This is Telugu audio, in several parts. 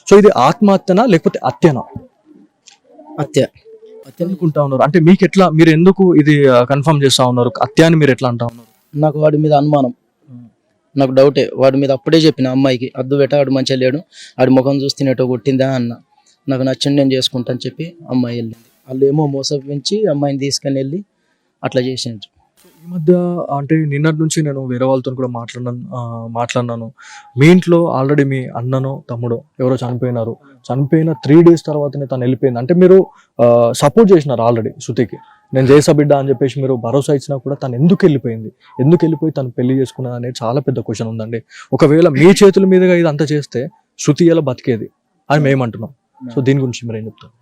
సో ఇది ఆత్మహత్యనా లేకపోతే హత్యనా? హత్య. అనుకుంటా ఉన్నారు అంటే మీకు ఎట్లా, మీరు ఎందుకు ఇది కన్ఫర్మ్ చేస్తా ఉన్నారు హత్య అని మీరు ఎట్లా అంటా ఉన్నారు? నాకు వాడి మీద అనుమానం, నాకు డౌటే. వాడి మీద అప్పుడే చెప్పిన అమ్మాయికి, అద్దు బెట వాడు మంచిగా లేడు, ఆడి ముఖం చూస్తున్నట్టు కొట్టిందా అన్న. నాకు నచ్చింది నేను చేసుకుంటాను చెప్పి అమ్మాయి వెళ్ళింది. వాళ్ళు ఏమో మోసపించి అమ్మాయిని తీసుకొని వెళ్ళి అట్లా చేసిండ్రు. ఈ మధ్య అంటే నిన్నటి నుంచి నేను వేరే వాళ్ళతో కూడా మాట్లాడినాను. మీ ఇంట్లో ఆల్రెడీ మీ అన్ననో తమ్ముడో ఎవరో చనిపోయినారు. చనిపోయిన 3 days తర్వాతనే తను వెళ్ళిపోయింది. అంటే మీరు సపోర్ట్ చేసినారు ఆల్రెడీ శృతికి, నేను చేసా బిడ్డ అని చెప్పేసి మీరు భరోసా ఇచ్చినా కూడా తను ఎందుకు వెళ్ళిపోయింది, ఎందుకు వెళ్ళిపోయి తను పెళ్లి చేసుకున్నది అనేది చాలా పెద్ద క్వశ్చన్ ఉందండి. ఒకవేళ మీ చేతుల మీదుగా ఇది అంతా చేస్తే శృతి ఎలా బతికేది అని మేము అంటున్నాం. సో దీని గురించి మీరు ఏం చెప్తారు?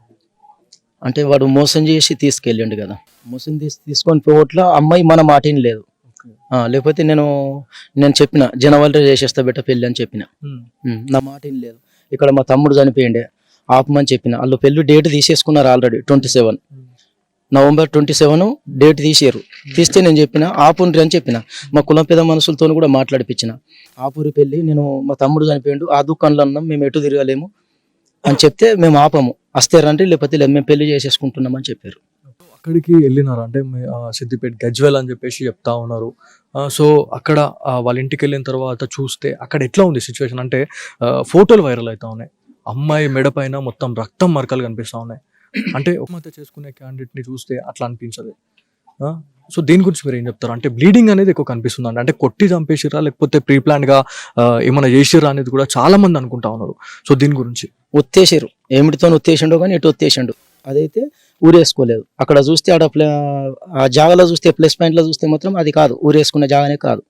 అంటే వాడు మోసం చేసి తీసుకెళ్ళిండు కదా, మోసం తీసుకొని పోవట్ల అమ్మాయి మన మాటేం లేదు. లేకపోతే నేను చెప్పిన జనవరిలో చేసేస్తా బెట్ట పెళ్ళి అని చెప్పిన. నా మాట ఏం లేదు. ఇక్కడ మా తమ్ముడు చనిపోయిండే, ఆపమని చెప్పిన. వాళ్ళు పెళ్లి డేట్ తీసేసుకున్నారు ఆల్రెడీ 27 నవంబర్ 27 డేట్ తీసారు. తీస్తే నేను చెప్పిన ఆపుండ్రి అని చెప్పిన. మా కులం పెద్ద మనుషులతో కూడా మాట్లాడిపించిన, ఆపురి పెళ్ళి, నేను మా తమ్ముడు చనిపోయిండు, ఆ దుకాణంలో ఉన్నాం, మేము ఎటు తిరగలేము అని చెప్తే మేము ఆపము, వస్తే రండి లేకపోతే లేదు, మేము పెళ్లి చేసేసుకుంటున్నామని చెప్పారు. అక్కడికి వెళ్ళినారు అంటే సిద్దిపేట గజ్వేల్ అని చెప్పేసి చెప్తా ఉన్నారు. సో అక్కడ వాళ్ళ ఇంటికి వెళ్ళిన తర్వాత చూస్తే అక్కడ ఎట్లా ఉంది సిచ్యువేషన్ అంటే ఫోటోలు వైరల్ అవుతా ఉన్నాయి. అమ్మాయి మెడ పైన మొత్తం రక్తం మరకలు కనిపిస్తూ ఉన్నాయి. అంటే ఆత్మహత్య చేసుకునే క్యాండిడేట్ని చూస్తే అట్లా అనిపించదు. సో దీని గురించి మీరు ఏం చెప్తారు? అంటే బ్లీడింగ్ అనేది ఎక్కువ కనిపిస్తుంది, అంటే కొట్టి చంపేసిరా లేకపోతే ప్రీ ప్లాన్గా ఏమైనా చేసిరా అనేది కూడా చాలా మంది అనుకుంటా ఉన్నారు. సో దీని గురించి ఒత్తేసారు, ఏమిటితో ఒత్తేసిండో కానీ ఎటు ఒత్తేసిండు, అదైతే ఊరేసుకోలేదు. అక్కడ చూస్తే ఆ జాగాలో చూస్తే ప్లస్ పాయింట్లో చూస్తే మాత్రం అది కాదు, ఊరేసుకునే జాగానే కాదు.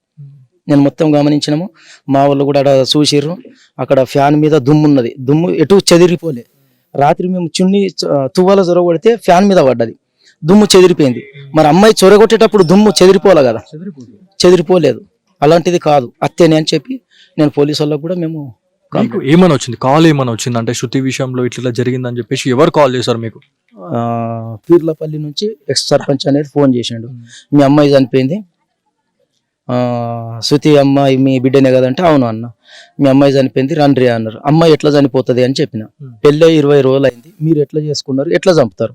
నేను మొత్తం గమనించినాము, మా వాళ్ళు కూడా అక్కడ చూసిర్రు. అక్కడ ఫ్యాన్ మీద దుమ్ము ఉన్నది, దుమ్ము ఎటు చెదిరిపోలే. రాత్రి మేము చున్ని తువ్వాల చొరగొడితే ఫ్యాన్ మీద పడ్డది, దుమ్ము చెదిరిపోయింది. మరి అమ్మాయి చొరగొట్టేటప్పుడు దుమ్ము చెదిరిపోలే కదా, చెదిరిపోలేదు. అలాంటిది కాదు, అత్తేనే అని చెప్పి నేను పోలీసు వాళ్ళకు కూడా మేము. మీకు ఏమైనా వచ్చింది, కాల్ ఏమైనా వచ్చింది అంటే శృతి విషయంలో ఇట్లా జరిగిందని చెప్పేసి ఎవరు కాల్ చేశారు మీకు? పీర్లపల్లి నుంచి ఎక్స్ సర్పంచ్ అనేది ఫోన్ చేసిండు, మీ అమ్మాయి చనిపోయింది, శృతి అమ్మాయి మీ బిడ్డనే కదంటే అవును అన్న, మీ అమ్మాయి చనిపోయింది రండ్రి అన్నారు. అమ్మాయి ఎట్లా చనిపోతుంది అని చెప్పిన. పెళ్ళి 20 రోజులు అయింది, మీరు ఎట్లా చేసుకున్నారు, ఎట్లా చంపుతారు?